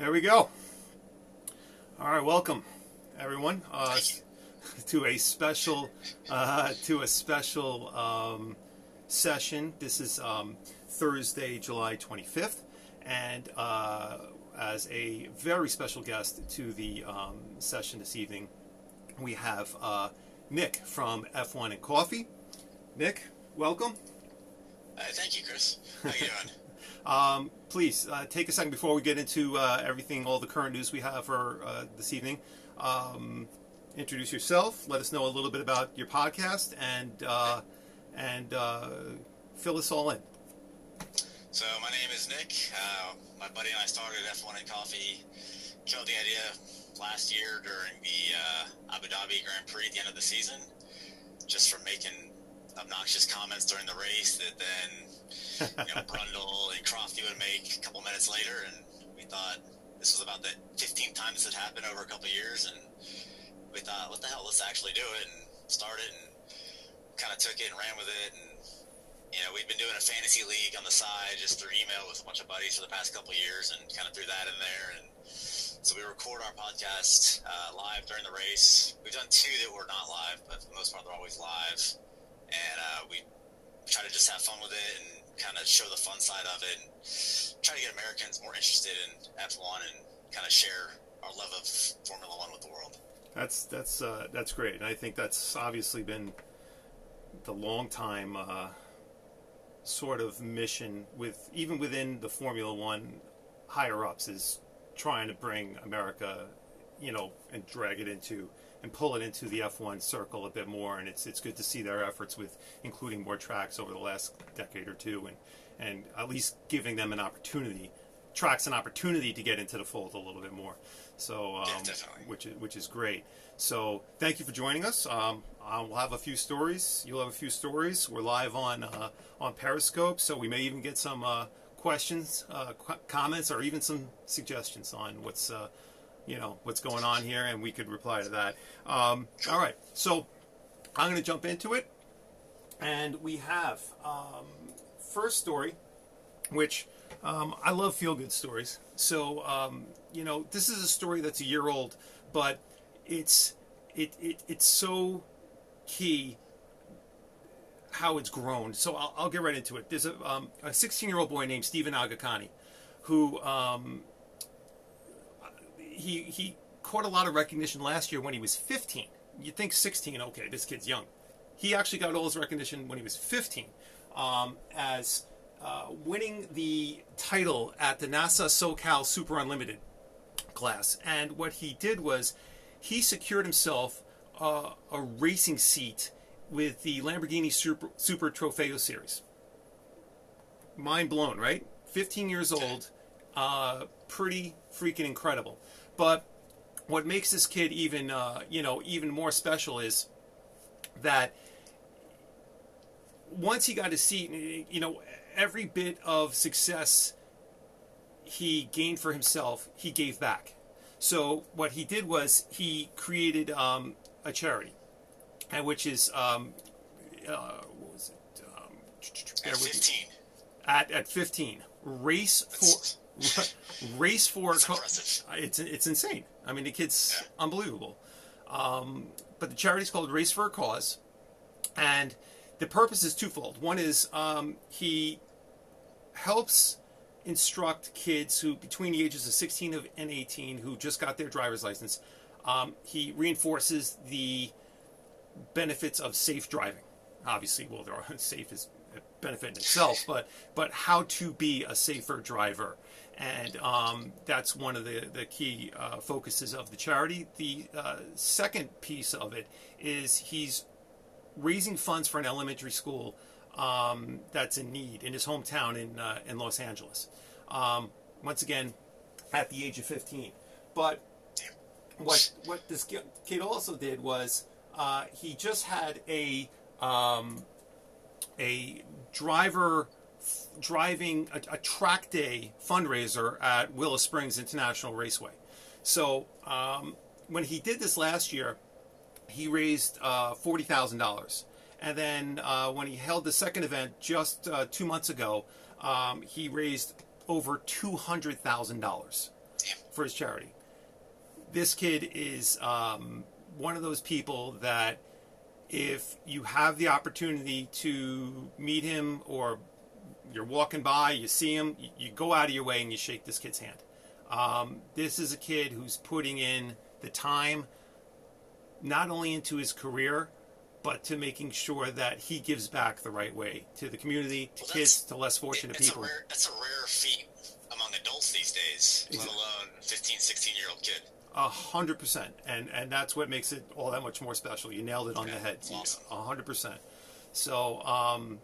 There we go. All right, welcome everyone to a special session. This is Thursday, July 25th, and as a very special guest to the session this evening, we have Nick from F1 and Coffee. Nick, welcome. Thank you, Chris. How you doing? Please take a second before we get into everything, all the current news we have for this evening. Introduce yourself. Let us know a little bit about your podcast, and fill us all in. So my name is Nick. My buddy and I started F1 and Coffee. Killed the idea last year during the Abu Dhabi Grand Prix at the end of the season, just from making obnoxious comments during the race that then Brundle and Crofty would make a couple minutes later, and we thought this was about the 15th time this had happened over a couple of years, and we thought, what the hell, let's actually do it and start it, and kind of took it and ran with it. And we've been doing a fantasy league on the side just through email with a bunch of buddies for the past couple of years, and kind of threw that in there. And so we record our podcast live during the race. We've done two that were not live, but for the most part they're always live. And we try to just have fun with it and kind of show the fun side of it, and try to get Americans more interested in F1 and kind of share our love of Formula One with the world. That's great, and I think that's obviously been the long time sort of mission even within the Formula One higher ups, is trying to bring America, and drag it into and pull it into the F1 circle a bit more, and it's good to see their efforts with including more tracks over the last decade or two, and at least giving them an opportunity to get into the fold a little bit more. So, yeah, definitely. which is great. So, thank you for joining us. We'll have a few stories. You'll have a few stories. We're live on Periscope, so we may even get some questions, comments, or even some suggestions on what's going on here, and we could reply to that. All right, so I'm going to jump into it, and we have first story, which I love feel-good stories. So this is a story that's a year old, but it's so key how it's grown. So I'll get right into it. There's a 16-year-old boy named Stephen Agakani who he caught a lot of recognition last year when he was 15. You'd think 16, okay, this kid's young. He actually got all his recognition when he was 15, as winning the title at the NASA SoCal Super Unlimited class. And what he did was he secured himself a racing seat with the Lamborghini Super Trofeo Series. Mind blown, right? 15 years old, pretty freaking incredible. But what makes this kid even more special is that once he got his seat, every bit of success he gained for himself, he gave back. So what he did was he created a charity, and which is what was it? At 15. At 15, race for. It's insane. I mean, the kid's unbelievable. But the charity's called Race for a Cause, and the purpose is twofold. One is he helps instruct kids who between the ages of 16 and 18 who just got their driver's license. He reinforces the benefits of safe driving. Obviously, well, there are safe is a benefit in itself, but how to be a safer driver. And that's one of the key focuses of the charity. The second piece of it is he's raising funds for an elementary school that's in need in his hometown in Los Angeles. Once again, at the age of 15. But what this kid also did was he just had a driver driving a track day fundraiser at Willow Springs International Raceway. So when he did this last year, he raised $40,000. And then when he held the second event just 2 months ago, he raised over $200,000. for his charity. This kid is one of those people that if you have the opportunity to meet him, or you're walking by, you see him, you go out of your way and you shake this kid's hand. This is a kid who's putting in the time, not only into his career, but to making sure that he gives back the right way to the community, to kids, to less fortunate people. That's a rare feat among adults these days, let alone 15, 16-year-old kid. 100%, and that's what makes it all that much more special. You nailed it on the head. Awesome. 100%. So,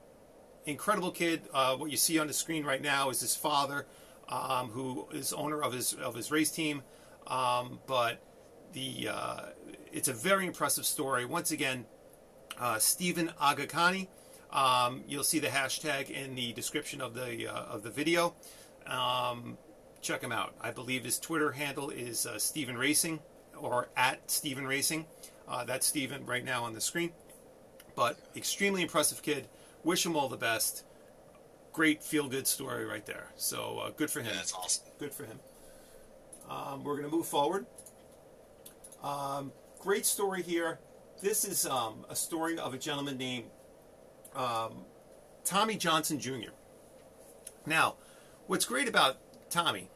incredible kid. What you see on the screen right now is his father, who is owner of his race team. But it's a very impressive story. Once again, Stephen Agakani. You'll see the hashtag in the description of the video. Check him out. I believe his Twitter handle is Steven Racing, or at Steven Racing. That's Steven right now on the screen. But extremely impressive kid. Wish him all the best. Great feel-good story right there. So good for him. Yeah, that's awesome. Good for him. We're going to move forward. Great story here. This is a story of a gentleman named Tommy Johnson Jr. Now, what's great about Tommy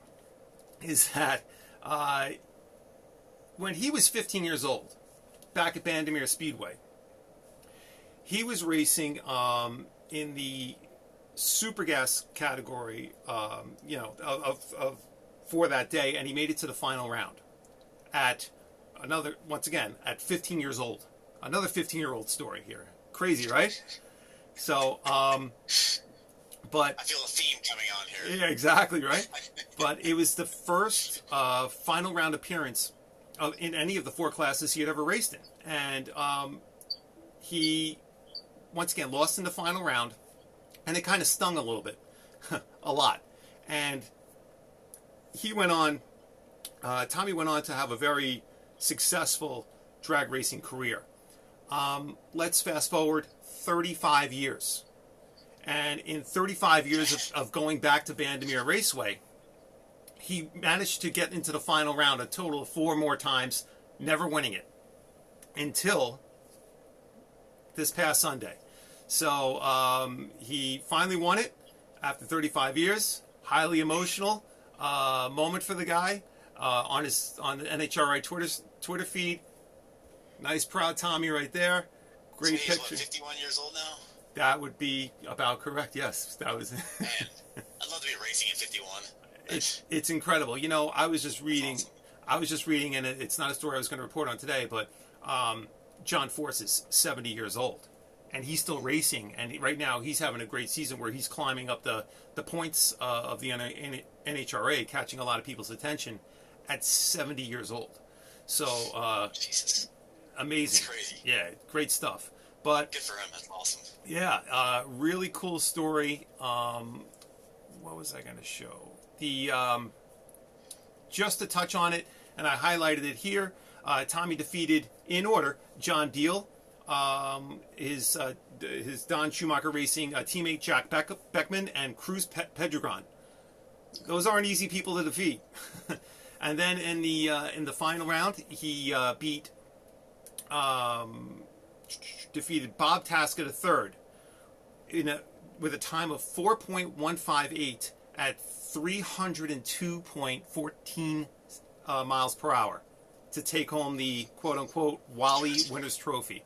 is that when he was 15 years old, back at Bandimere Speedway, he was racing in the super gas category, for that day, and he made it to the final round at 15 years old. Another 15-year-old story here. Crazy, right? So, but I feel a theme coming on here. Yeah, exactly, right? But it was the first final round appearance in any of the 4 classes he had ever raced in. And he, once again, lost in the final round, and it kind of stung a little bit. A lot. And Tommy went on to have a very successful drag racing career. Let's fast forward 35 years. And in 35 years of going back to Bandimere Raceway, he managed to get into the final round a total of 4 more times, never winning it until this past Sunday. So he finally won it after 35 years. Highly emotional moment for the guy on the NHRA Twitter feed. Nice, proud Tommy right there. Great so he's, picture. 51 years old now? That would be about correct. Yes, that was. Man, I'd love to be racing at 51. It's incredible. You know, I was just reading. Awesome. And it's not a story I was going to report on today, but John Force is 70 years old, and he's still racing. And right now, he's having a great season where he's climbing up the points of the NHRA, catching a lot of people's attention at 70 years old. So, Jesus. Amazing. That's crazy. Yeah, great stuff. But good for him. That's awesome. Yeah, really cool story. What was I going to show? Just to touch on it, and I highlighted it here. Tommy defeated, in order, John Deal, his Don Schumacher Racing teammate Jack Beckman, and Cruz Pedregon. Those aren't easy people to defeat. And then in the final round, he defeated Bob Tasca III with a time of 4.158 at 302.14 miles per hour to take home the quote-unquote Wally Winners Trophy.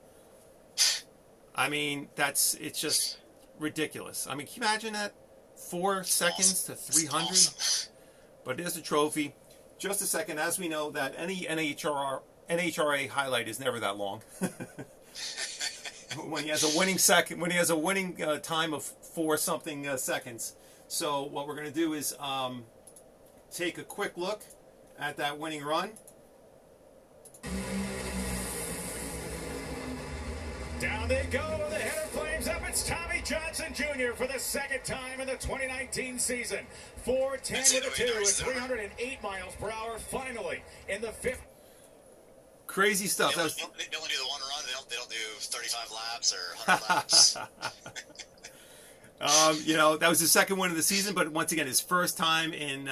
I mean, it's just ridiculous. I mean, can you imagine that? 4 seconds to 300? Awesome. But there's the trophy. Just a second, as we know that any NHRA highlight is never that long. When he has a winning time of 4 something seconds. So what we're going to do is take a quick look at that winning run. Down they go, the header flames up. It's Tommy Johnson Jr. for the second time in the 2019 season. 4:10 with a 2 at 308 miles per hour. Finally, in the 5th. Crazy stuff. They only do the one run. They don't do 35 laps or 100 laps. That was his second win of the season, but once again, his first time in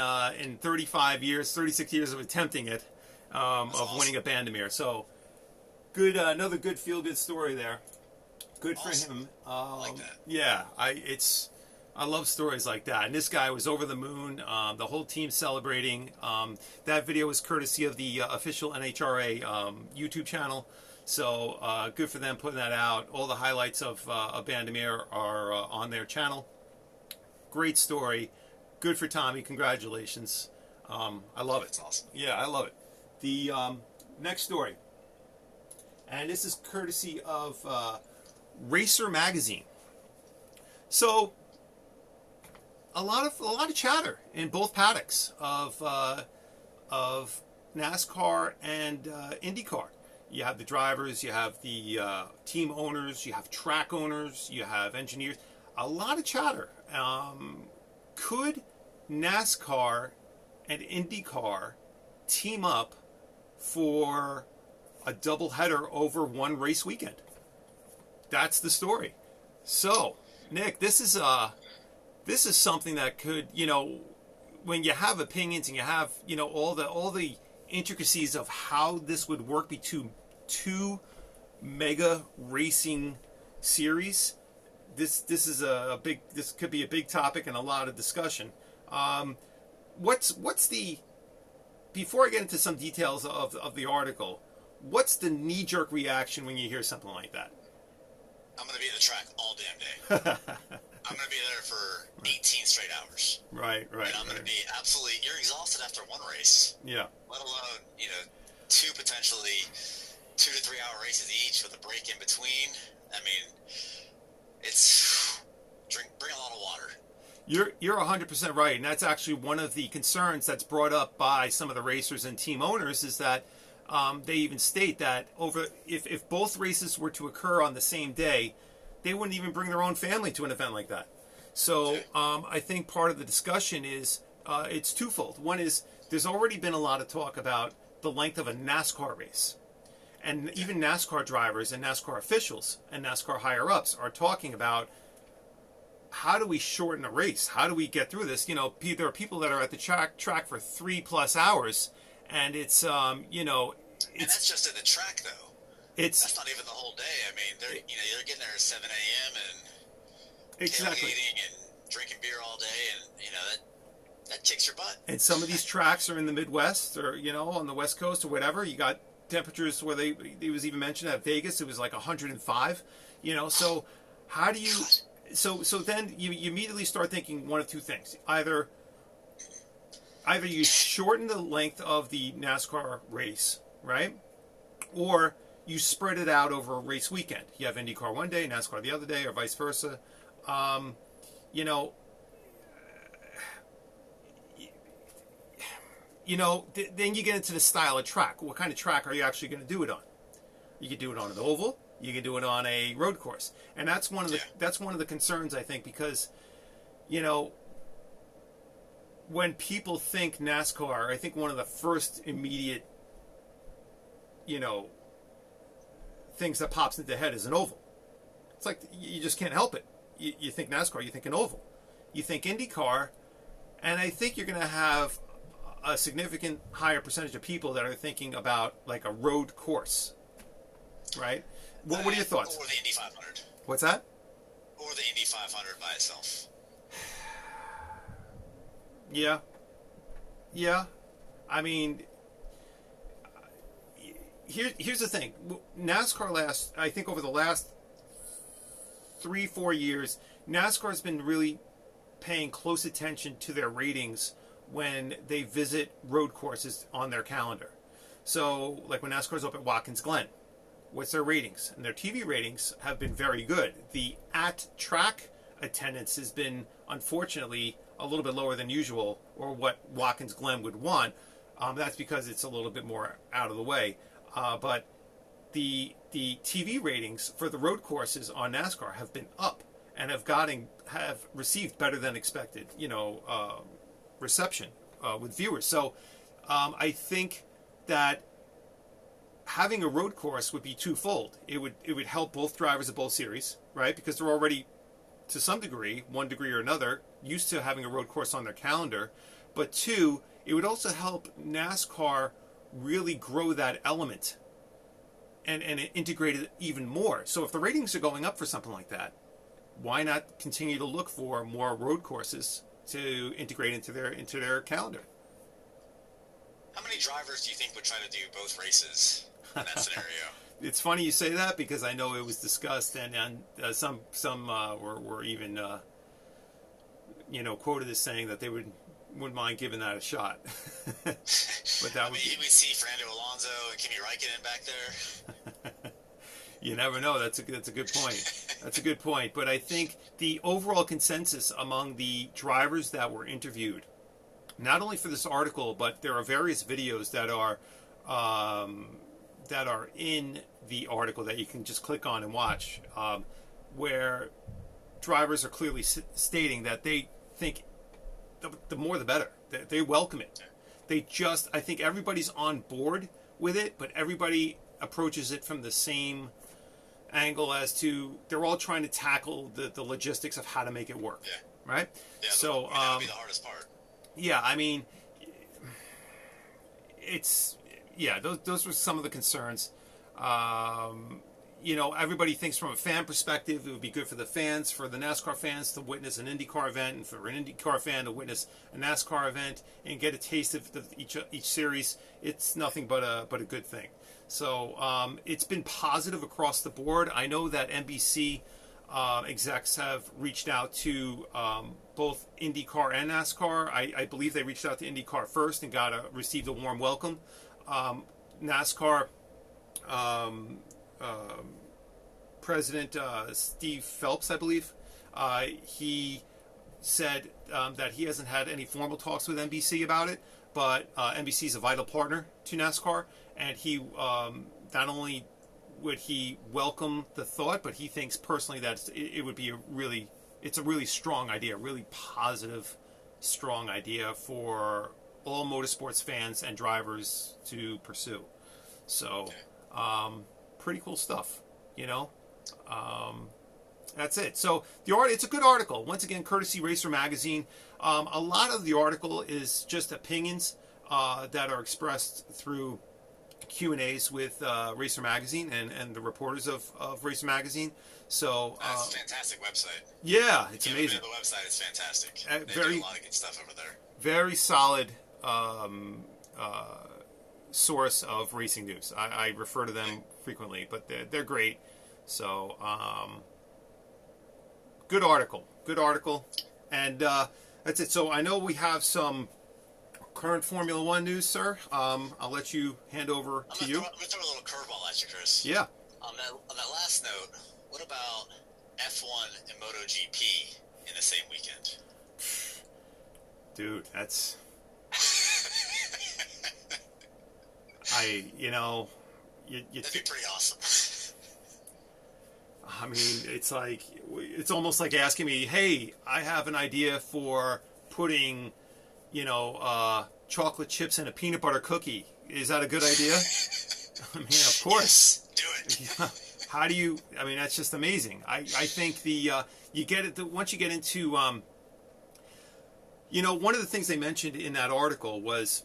35 years, 36 years of attempting it, of awesome. winning at Bandamere. So good, another good feel-good story there. Good Awesome. for him. I like that. Yeah, I love stories like that. And this guy was over the moon. The whole team celebrating. That video was courtesy of the official NHRA YouTube channel. So good for them putting that out. All the highlights of Bandamere are on their channel. Great story. Good for Tommy. Congratulations. I love it. It's awesome. Yeah, I love it. The next story. And this is courtesy of Racer Magazine. So a lot of chatter in both paddocks of NASCAR and IndyCar. You have the drivers, you have the team owners, you have track owners, you have engineers. A lot of chatter. Could NASCAR and IndyCar team up for a doubleheader over one race weekend? That's the story. So, Nick, this is something that could, when you have opinions and you have, all the intricacies of how this would work between two mega racing series. This could be a big topic and a lot of discussion. Before I get into some details of the article, what's the knee-jerk reaction when you hear something like that? I'm going to be at the track all damn day. I'm going to be there for 18 straight hours. Right. And I'm going to be absolutely, you're exhausted after one race. Yeah. Let alone, two potentially 2 to 3 hour races each with a break in between. I mean, it's bring a lot of water. You're 100% right, and that's actually one of the concerns that's brought up by some of the racers and team owners is that they even state that if both races were to occur on the same day, they wouldn't even bring their own family to an event like that. So I think part of the discussion is it's twofold. One is there's already been a lot of talk about the length of a NASCAR race. And even NASCAR drivers and NASCAR officials and NASCAR higher-ups are talking about how do we shorten a race? How do we get through this? There are people that are at the track for 3+ hours, and it's and that's just at the track, though. That's not even the whole day. I mean, they're getting there at 7 a.m. and tailgating and drinking beer all day, and that kicks your butt. And some of these tracks are in the Midwest, or on the West Coast or whatever. You got temperatures where it was even mentioned at Vegas, it was like 105. So how do you? So then you immediately start thinking one of two things: either you shorten the length of the NASCAR race, right, or you spread it out over a race weekend. You have IndyCar one day, NASCAR the other day, or vice versa. Then you get into the style of track. What kind of track are you actually going to do it on? You could do it on an oval. You can do it on a road course, and that's one of the concerns, I think, because when people think NASCAR, I think one of the first immediate things that pops into the head is an oval. It's like you just can't help it. You think NASCAR, you think an oval. You think IndyCar, and I think you're going to have a significant higher percentage of people that are thinking about like a road course, right? What are your thoughts? Or the Indy 500. What's that? Or the Indy 500 by itself. Yeah. I mean, here's the thing. NASCAR I think over the last 3-4 years, NASCAR has been really paying close attention to their ratings when they visit road courses on their calendar. So, like when NASCAR's up at Watkins Glen, what's their ratings? And their TV ratings have been very good. The at-track attendance has been, unfortunately, a little bit lower than usual, or what Watkins Glen would want. That's because it's a little bit more out of the way. But the TV ratings for the road courses on NASCAR have been up and have received better than expected, reception with viewers. So I think that having a road course would be twofold. It would help both drivers of both series, right? Because they're already to some degree, one degree or another, used to having a road course on their calendar. But two, it would also help NASCAR really grow that element and integrate it even more. So if the ratings are going up for something like that, why not continue to look for more road courses to integrate into their calendar? How many drivers do you think would try to do both races in that scenario? It's funny you say that, because I know it was discussed, and some were even quoted as saying that they wouldn't mind giving that a shot. But that we see Fernando Alonso and Kimi Räikkönen back there. You never know. That's a good point. That's a good point. But I think the overall consensus among the drivers that were interviewed, not only for this article, but there are various videos that are in the article that you can just click on and watch, where drivers are clearly stating that they think the more the better. They welcome it. I think everybody's on board with it, but everybody approaches it from the same angle as to they're all trying to tackle the logistics of how to make it work. Yeah. Right? Yeah, so that would be the hardest part. Yeah, I mean, those were some of the concerns. Everybody thinks from a fan perspective, it would be good for the fans, for the NASCAR fans to witness an IndyCar event, and for an IndyCar fan to witness a NASCAR event and get a taste of each series. It's nothing but a good thing. So it's been positive across the board. I know that NBC execs have reached out to both IndyCar and NASCAR. I believe they reached out to IndyCar first and received a warm welcome. NASCAR President Steve Phelps, I believe, he said that he hasn't had any formal talks with NBC about it, but NBC is a vital partner to NASCAR, and he not only would he welcome the thought, but he thinks personally that it would be it's a really strong idea, a really positive, strong idea for all motorsports fans and drivers to pursue. So, pretty cool stuff, That's it. So it's a good article. Once again, courtesy Racer Magazine. A lot of the article is just opinions that are expressed through Q&As with Racer Magazine and the reporters of Racer Magazine. So that's a fantastic website. Yeah, it's amazing. The website is fantastic. They do a lot of good stuff over there. Very solid source of racing news. I refer to them frequently, but they're great. So good article, and that's it. So I know we have some current Formula One news, sir. I'll let you hand over to you. I'm gonna throw a little curveball at you, Chris. Yeah. On that last note, what about F1 and MotoGP in the same weekend? Dude, that's that'd be pretty awesome. I mean, it's almost like asking me, hey, I have an idea for putting, chocolate chips in a peanut butter cookie. Is that a good idea? I mean, of course. Yes, do it. Yeah. How do you? I mean, that's just amazing. I think you get it once you get into one of the things they mentioned in that article was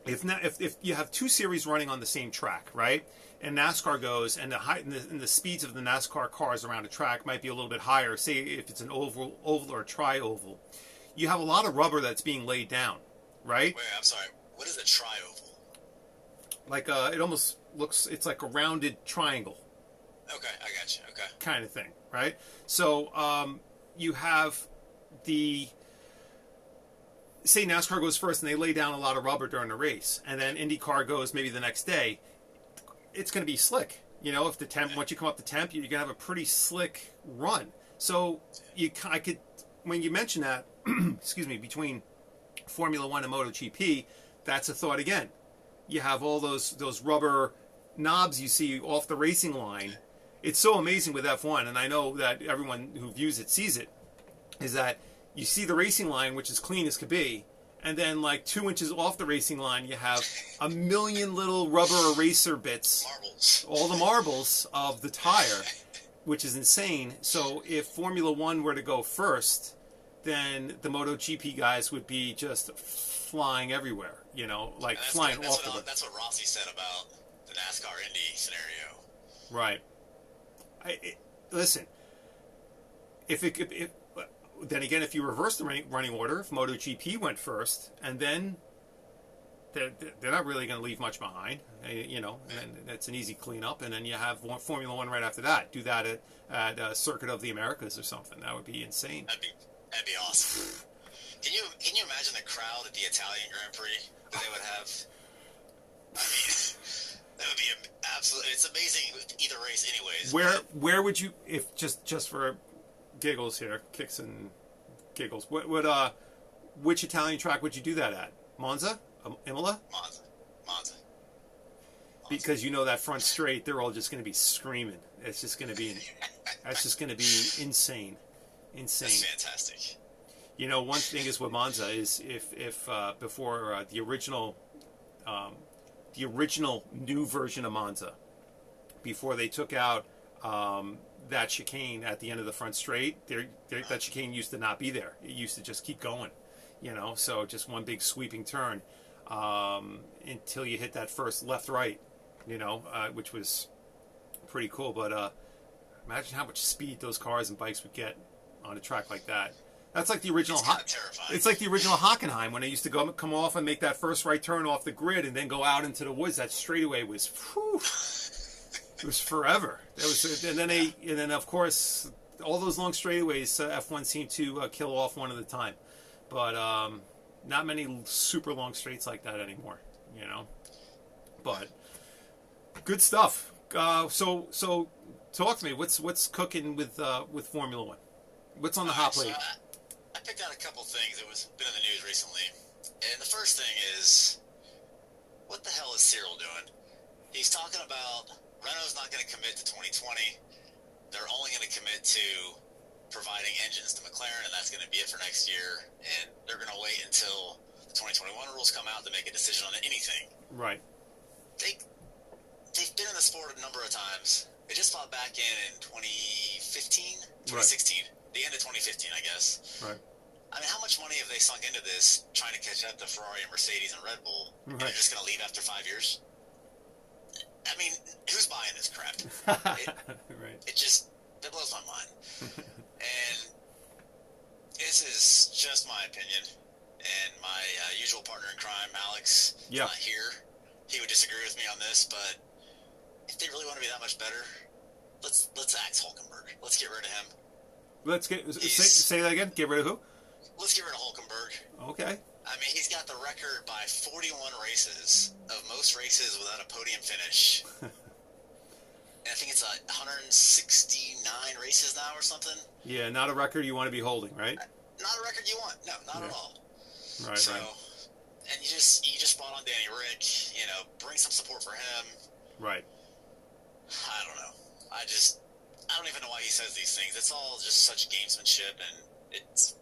if you have two series running on the same track, right? And NASCAR goes, and the speeds of the NASCAR cars around a track might be a little bit higher. Say if it's an oval or tri-oval, you have a lot of rubber that's being laid down, right? Wait, I'm sorry. What is a tri-oval? Like it almost looks, it's like a rounded triangle. Okay, I got you. Okay. Kind of thing, right? So you have say NASCAR goes first and they lay down a lot of rubber during the race, and then IndyCar goes maybe the next day. It's going to be slick, if the temp, once you come up the temp, you're going to have a pretty slick run. So when you mention that, excuse me, between Formula One and MotoGP, that's a thought again. You have all those rubber knobs you see off the racing line. It's so amazing with F1, and I know that everyone who views it sees it, is that you see the racing line, which is clean as could be, and then like 2 inches off the racing line, you have a million little rubber eraser bits, marbles, all the marbles of the tire, which is insane. So if Formula One were to go first, then the MotoGP guys would be just flying everywhere, you know, like flying off the... That's what Rossi said about the NASCAR Indy scenario. Right. Listen, then again, if you reverse the running order, if MotoGP went first, and then they're not really going to leave much behind, you know, and that's an easy cleanup, and then you have Formula One right after that. Do that at Circuit of the Americas or something. That would be insane. That'd be awesome. Can you imagine the crowd at the Italian Grand Prix that they would have? I mean, that would be absolutely. It's amazing either race, anyways. Where would you, if just for giggles here, kicks and giggles, which Italian track would you do that at? Monza? Imola? Monza. Because you know that front straight, they're all just going to be screaming. It's just going to be, that's just going to be insane. Insane. That's fantastic. You know, one thing is with Monza is if before the original new version of Monza, before they took out that chicane at the end of the front straight, that chicane used to not be there. It used to just keep going, you know. So just one big sweeping turn until you hit that first left-right, you know, which was pretty cool. But imagine how much speed those cars and bikes would get on a track like that. That's like the original. It's like the original Hockenheim when they used to come off and make that first right turn off the grid and then go out into the woods. That straightaway was, whew, it was forever. And then of course all those long straightaways F1 seemed to kill off one at a time, but not many super long straights like that anymore. You know, but good stuff. So talk to me. What's cooking with Formula One? What's on the hot plate? I picked out a couple things that was been in the news recently, and the first thing is, what the hell is Cyril doing? He's talking about Renault's not going to commit to 2020. They're only going to commit to providing engines to McLaren, and that's going to be it for next year. And they're going to wait until the 2021 rules come out to make a decision on anything. Right. They've been in the sport a number of times. They just fought back in 2015, 2016. Right. The end of 2015, I guess. Right. I mean, how much money have they sunk into this, trying to catch up to Ferrari and Mercedes and Red Bull, and they're just going to leave after 5 years? I mean, who's buying this crap? That blows my mind. And this is just my opinion. And my usual partner in crime, Alex, is not here. He would disagree with me on this, but if they really want to be that much better, let's axe Hulkenberg. Let's get rid of him. Say that again. Get rid of who? Let's get rid of Hulkenberg. Okay. I mean, he's got the record by 41 races of most races without a podium finish. And I think it's 169 races now or something. Yeah, not a record you want to be holding, right? Not a record you want. No, not at all. Right. So, right. And you just brought on Danny Rick. You know, bring some support for him. Right. I don't know. I don't even know why he says these things. It's all just such gamesmanship, and it's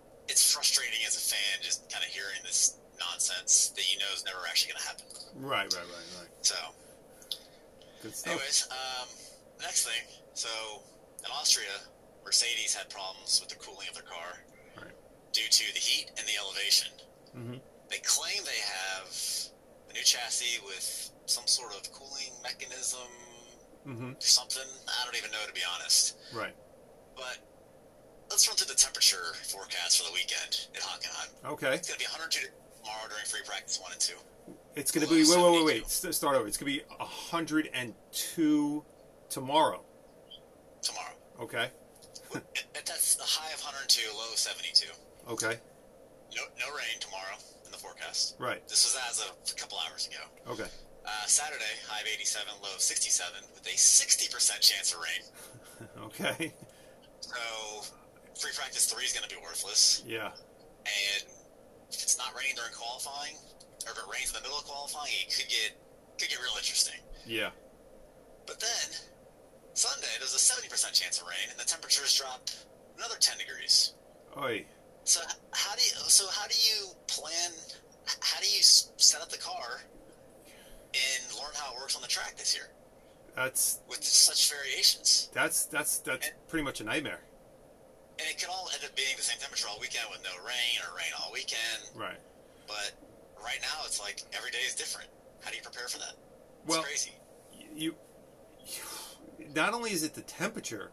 frustrating as a fan just kind of hearing this nonsense that you know is never actually going to happen. Right. So, good stuff. Anyways, next thing. So, in Austria, Mercedes had problems with the cooling of their car due to the heat and the elevation. Mm-hmm. They claim they have a new chassis with some sort of cooling mechanism. Something. I don't even know, to be honest. Right. But let's run through the temperature forecast for the weekend at Hockenheim. Okay. It's going to be 102 tomorrow during free practice 1 and 2. It's going to be, wait. Start over. It's going to be 102 tomorrow. Tomorrow. Okay. That's the high of 102, low of 72. Okay. No rain tomorrow in the forecast. Right. This was as of a couple hours ago. Okay. Saturday, high of 87, low of 67, with a 60% chance of rain. Okay. So, free practice 3 is going to be worthless. Yeah. And if it's not raining during qualifying, or if it rains in the middle of qualifying, it could get real interesting. Yeah. But then, Sunday, there's a 70% chance of rain, and the temperatures drop another 10 degrees. Oy. So how do you plan? How do you set up the car and learn how it works on the track this year? That's with such variations. That's pretty much a nightmare. And it could all end up being the same temperature all weekend with no rain or rain all weekend. Right. But right now, it's like every day is different. How do you prepare for that? It's well, crazy. You not only is it the temperature,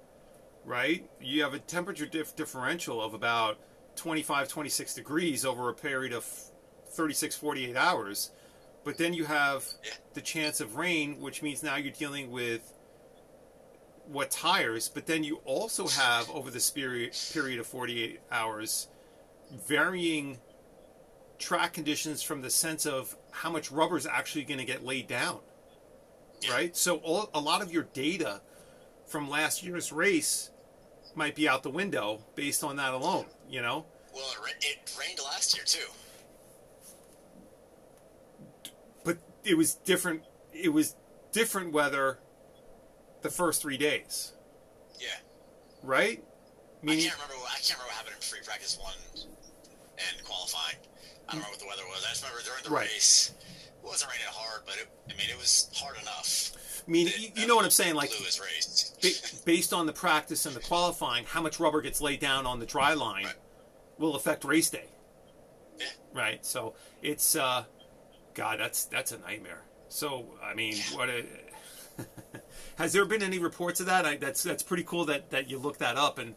right? You have a temperature differential of about 25, 26 degrees over a period of 36, 48 hours. But then you have the chance of rain, which means now you're dealing with what tires, but then you also have, over this period of 48 hours, varying track conditions from the sense of how much rubber is actually going to get laid down, right? So a lot of your data from last year's race might be out the window based on that alone, you know? Well, it rained last year, too. But it was different. It was different weather the first 3 days. Yeah. Right? Meaning, I can't remember what happened in free practice 1 and qualifying. I don't remember what the weather was. I just remember during the race, it wasn't raining hard, but it was hard enough. I mean, you know what I'm saying? Like, Lewis race. Based on the practice and the qualifying, how much rubber gets laid down on the dry line will affect race day. Yeah. Right? So it's, God, that's a nightmare. So, I mean, what a... Has there been any reports of that? That's pretty cool that you looked that up, and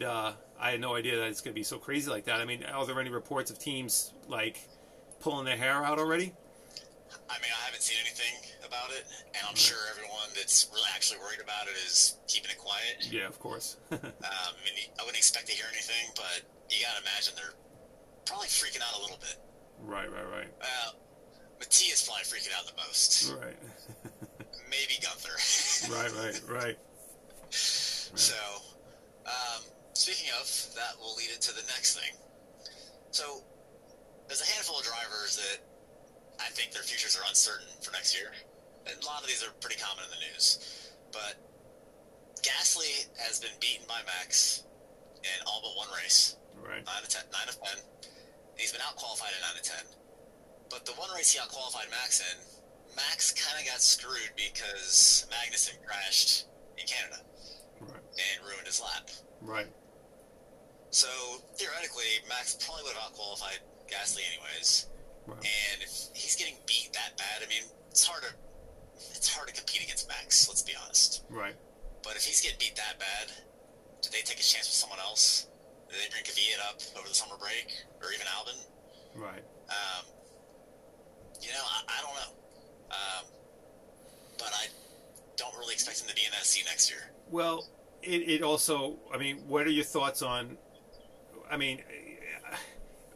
I had no idea that it's going to be so crazy like that. I mean, are there any reports of teams like pulling their hair out already? I mean, I haven't seen anything about it, and I'm sure everyone that's really actually worried about it is keeping it quiet. Yeah, of course. I mean, I wouldn't expect to hear anything, but you got to imagine they're probably freaking out a little bit. Right. Matthias probably freaking out the most. Right. Maybe Gunther. Right. So, speaking of, that will lead into the next thing. So, there's a handful of drivers that I think their futures are uncertain for next year. And a lot of these are pretty common in the news. But Gasly has been beaten by Max in all but one race. Right. 9 of 10. He's been out-qualified in 9 of 10. But the one race he out-qualified Max in, Max kind of got screwed because Magnussen crashed in Canada and ruined his lap. Right. So, theoretically, Max probably would have out-qualified Gasly anyways. Right. And if he's getting beat that bad, I mean, it's hard to compete against Max, let's be honest. Right. But if he's getting beat that bad, do they take a chance with someone else? Do they bring Kvyat up over the summer break? Or even Albon? Right. I don't know. But I don't really expect him to be in that seat next year. Well, it also, I mean, what are your thoughts on, I mean,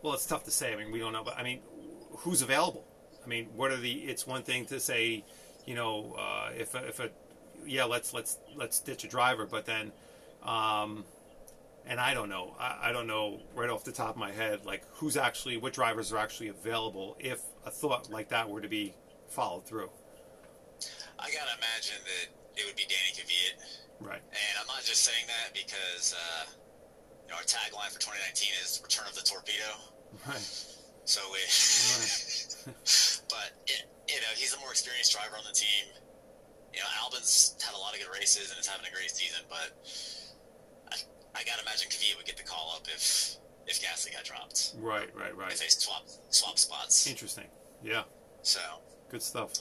well, it's tough to say. I mean, we don't know, but I mean, who's available? I mean, it's one thing to say, let's ditch a driver, but then, and I don't know. I don't know right off the top of my head, like what drivers are actually available if a thought like that were to be followed through. I gotta imagine that it would be Danny Kvyat. Right. And I'm not just saying that because our tagline for 2019 is "Return of the Torpedo." Right. So but he's a more experienced driver on the team. Albon's had a lot of good races and is having a great season, but I gotta imagine Kvyat would get the call up if Gasly got dropped. Right. If they swap spots. Interesting. Yeah. So. Good stuff.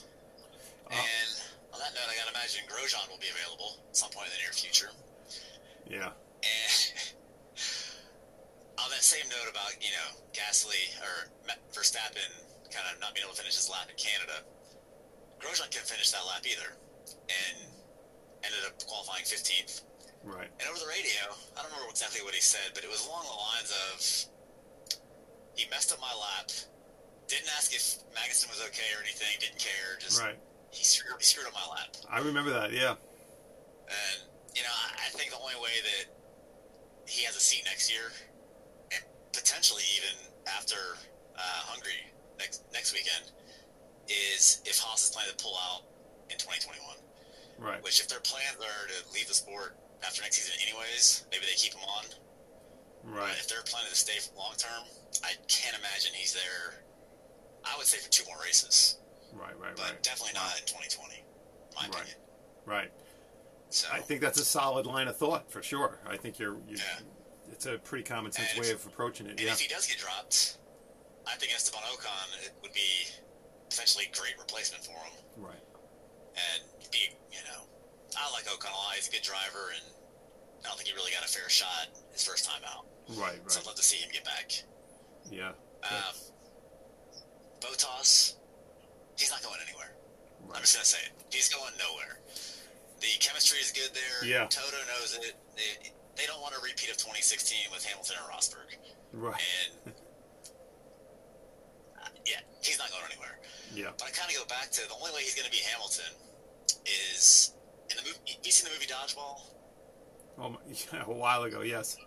And on that note, I gotta imagine Grosjean will be available at some point in the near future. Yeah. And on that same note about, Gasly or Verstappen kind of not being able to finish his lap in Canada, Grosjean couldn't finish that lap either and ended up qualifying 15th. Right. And over the radio, I don't remember exactly what he said, but it was along the lines of, he messed up my lap, didn't ask if Magnussen was okay or anything, didn't care, just he screwed up my lap. I remember that, yeah. And, I think the only way that he has a seat next year, and potentially even after Hungary next weekend, is if Haas is planning to pull out in 2021. Right. Which, if their plans are to leave the sport after next season anyways, maybe they keep him on. Right. But if they're planning to stay long term, I can't imagine he's there, I would say, for 2 more races. Right. But definitely not in 2020, in my opinion. Right. So I think that's a solid line of thought for sure. I think you're yeah. It's a pretty common sense And way of approaching it. And Yeah. if he does get dropped, I think Esteban Ocon it would be potentially a great replacement for him. Right. And be, I like Ocon a lot. He's a good driver, and I don't think he really got a fair shot his first time out. Right. So I'd love to see him get back. Yeah. Bottas, he's not going anywhere. Right. I'm just gonna say it. He's going nowhere. The chemistry is good there. Yeah. Toto knows it. They don't want a repeat of 2016 with Hamilton and Rosberg. Right. And yeah, he's not going anywhere. Yeah. But I kind of go back to the only way he's going to beat Hamilton is in the movie. You seen the movie Dodgeball? Oh, yeah, a while ago, yes.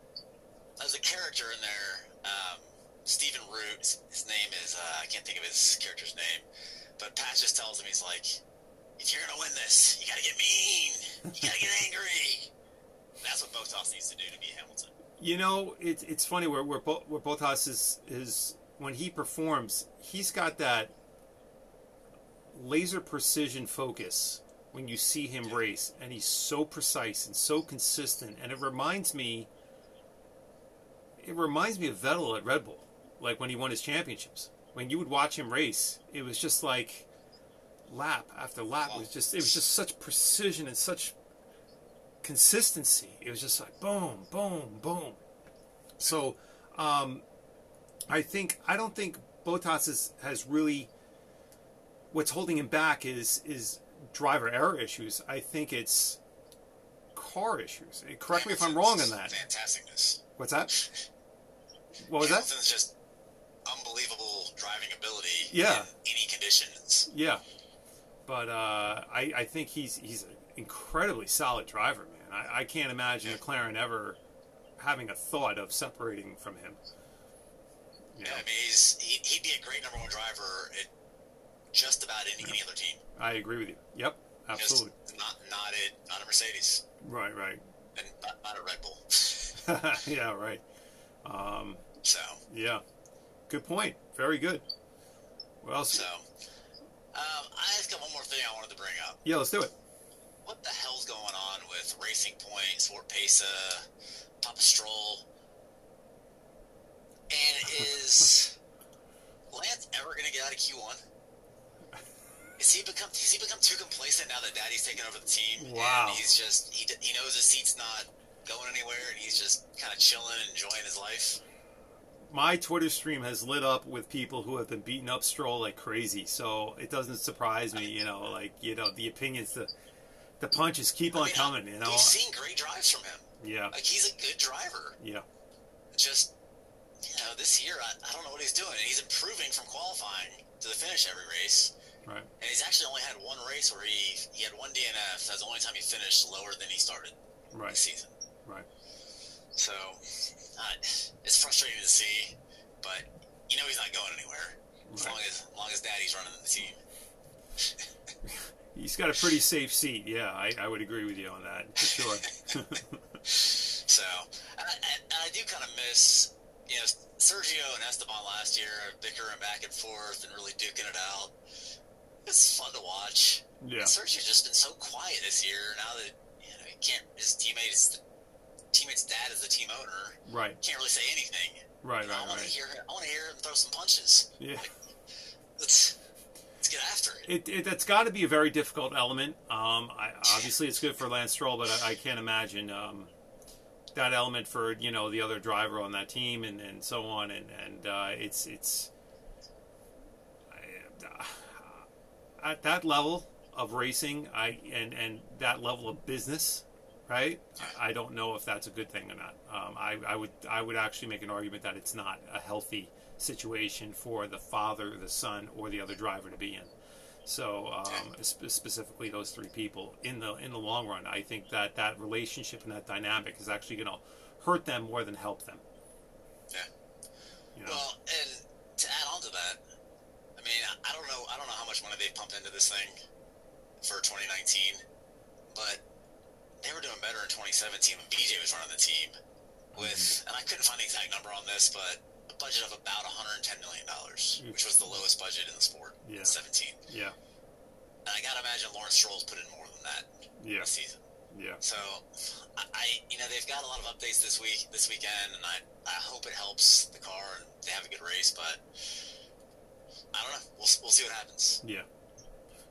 There's a character in there, Stephen Root. His name is I can't think of his character's name, but Pat just tells him, he's like, if you're going to win this, you got to get mean. You got to get angry. That's what Bottas needs to do to beat Hamilton. It's funny where Bottas is when he performs, he's got that laser precision focus when you see him race, and he's so precise and so consistent, and it reminds me of Vettel at Red Bull, like when he won his championships. When you would watch him race, it was just like lap after lap. It was just such precision and such consistency. It was just like boom, boom, boom. So, I don't think Bottas has really. What's holding him back is driver error issues. I think it's car issues. Correct me if I'm wrong on that. Fantasticness. What's that? What was Hamilton's just unbelievable driving ability. Yeah. In any conditions. Yeah. But I think he's an incredibly solid driver, man. I can't imagine McLaren ever having a thought of separating from him. Yeah, I mean, he'd be a great number one driver at just about any other team. I agree with you. Yep, absolutely. Just not a Mercedes. Right. And not a Red Bull. Yeah, right. So. Yeah. Good point. Very good. What else? So. I just got one more thing I wanted to bring up. Yeah, let's do it. What the hell's going on with Racing Point, Sport Pesa, Papa Stroll? And is Lance ever going to get out of Q1? Has he become too complacent now that Daddy's taken over the team? Wow. And he's just he knows his seat's not going anywhere, and he's just kind of chilling and enjoying his life. My Twitter stream has lit up with people who have been beating up Stroll like crazy, so it doesn't surprise me. The opinions, the punches keep on coming. We've seen great drives from him. Yeah. Like, he's a good driver. Yeah. Just, this year, I don't know what he's doing. He's improving from qualifying to the finish every race. Right. And he's actually only had one race where he had one DNF. That's the only time he finished lower than he started this season. Right. So, it's frustrating to see, but he's not going anywhere as long as Daddy's running the team. He's got a pretty safe seat. Yeah, I would agree with you on that for sure. So, I do kind of miss, Sergio and Esteban last year bickering back and forth and really duking it out. It's fun to watch. Yeah. And Sergio's just been so quiet this year now that he can't. His teammate's dad is the team owner. Right. Can't really say anything. Right. I want to hear him throw some punches. Yeah. Let's get after it. That's got to be a very difficult element. Obviously, it's good for Lance Stroll, but I can't imagine that element for the other driver on that team and so on. And it's at that level of racing, and that level of business, right? I don't know if that's a good thing or not. I would actually make an argument that it's not a healthy situation for the father, the son, or the other driver to be in. So specifically those three people in the long run, I think that relationship and that dynamic is actually going to hurt them more than help them. Yeah. Well, and to add on to that, I mean, I don't know how much money they pumped into this thing for 2019, but they were doing better in 2017 when BJ was running the team with, and I couldn't find the exact number on this, but a budget of about $110 million, which was the lowest budget in the sport in 17. Yeah. And I gotta imagine Lawrence Stroll's put in more than that this season. Yeah. So, they've got a lot of updates this weekend, and I hope it helps the car and they have a good race. But I don't know. We'll see what happens. Yeah.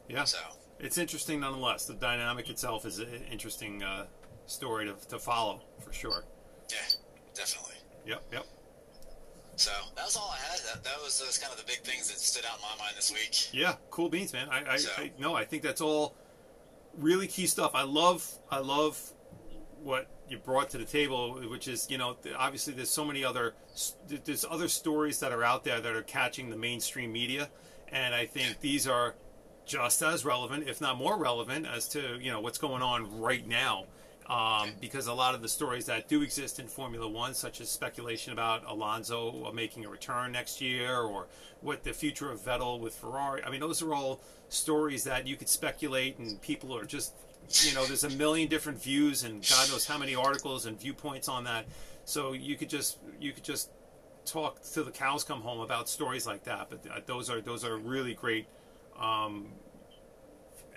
Yeah. So it's interesting nonetheless. The dynamic itself is an interesting story to follow for sure. Yeah, definitely. Yep. So that was all I had. That was kind of the big things that stood out in my mind this week. Yeah, cool beans, man. I think that's all really key stuff. I love what you brought to the table, which is, obviously there's other stories that are out there that are catching the mainstream media, and I think these are just as relevant, if not more relevant, as to what's going on right now. Because a lot of the stories that do exist in Formula One, such as speculation about Alonso making a return next year, or what the future of Vettel with Ferrari, I mean, those are all stories that you could speculate, and people are just, there's a million different views, and God knows how many articles and viewpoints on that. So you could just talk till the cows come home about stories like that. But those are really great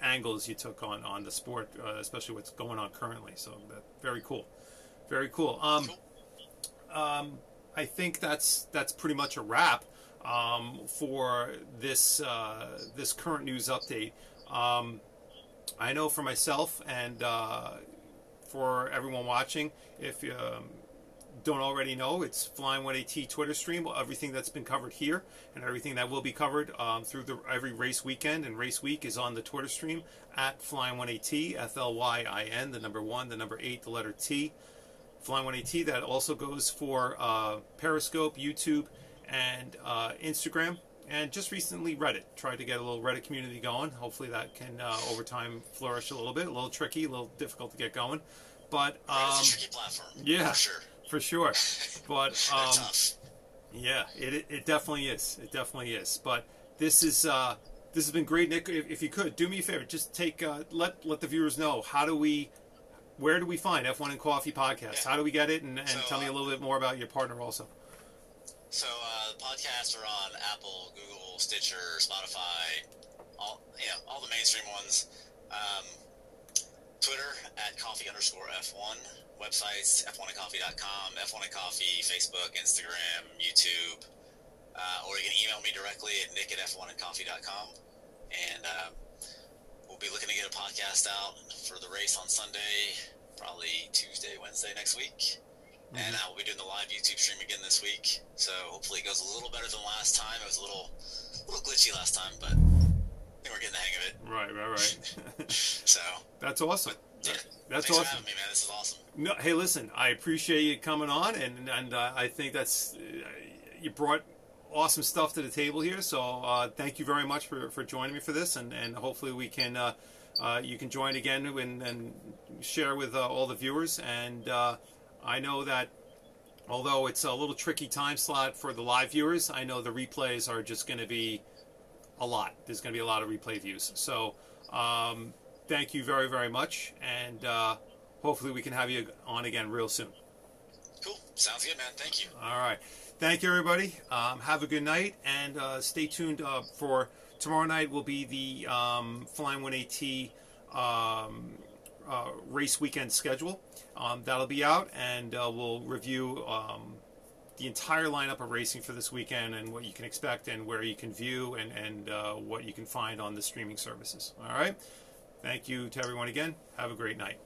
angles you took on the sport, especially what's going on currently. So very cool. I think that's pretty much a wrap for this current news update. I know for myself and for everyone watching, if you don't already know, it's Flyin18T Twitter stream. Everything that's been covered here and everything that will be covered through every race weekend and race week is on the Twitter stream at Flyin18T, FLYIN, the number 1, the number 8, the letter T. Flyin18T. That also goes for Periscope, YouTube, and Instagram. And just recently Reddit. Tried to get a little Reddit community going. Hopefully that can over time flourish a little bit. A little tricky, a little difficult to get going. But Reddit's a tricky platform. Yeah. For sure. For sure, but tough. Yeah, it definitely is. It definitely is. But this has been great, Nick. If you could do me a favor, just let the viewers know where do we find F1 and Coffee podcast? How do we get it? And tell me a little bit more about your partner also. So the podcasts are on Apple, Google, Stitcher, Spotify, all the mainstream ones. Twitter at coffee_F1. Websites, f1andcoffee.com, F1andcoffee, Facebook, Instagram, YouTube, or you can email me directly at nick@f1andcoffee.com. And we'll be looking to get a podcast out for the race on Sunday, probably Tuesday, Wednesday next week. Mm-hmm. And we'll be doing the live YouTube stream again this week. So hopefully it goes a little better than last time. It was a little glitchy last time, but I think we're getting the hang of it. Right. So that's awesome. Yeah. That's Thanks awesome. for having me, man. This is awesome. No, hey, listen, I appreciate you coming on, and I think that's you brought awesome stuff to the table here. So thank you very much for joining me for this, and hopefully we can you can join again and share with all the viewers. And I know that although it's a little tricky time slot for the live viewers, I know the replays are just going to be a lot. There's going to be a lot of replay views. So thank you very, very much, and hopefully we can have you on again real soon. Cool. Sounds good, man. Thank you. All right. Thank you, everybody. Have a good night, and stay tuned for tomorrow night will be the Flyin18T race weekend schedule. That'll be out, and we'll review the entire lineup of racing for this weekend and what you can expect and where you can view and what you can find on the streaming services. All right. Thank you to everyone again. Have a great night.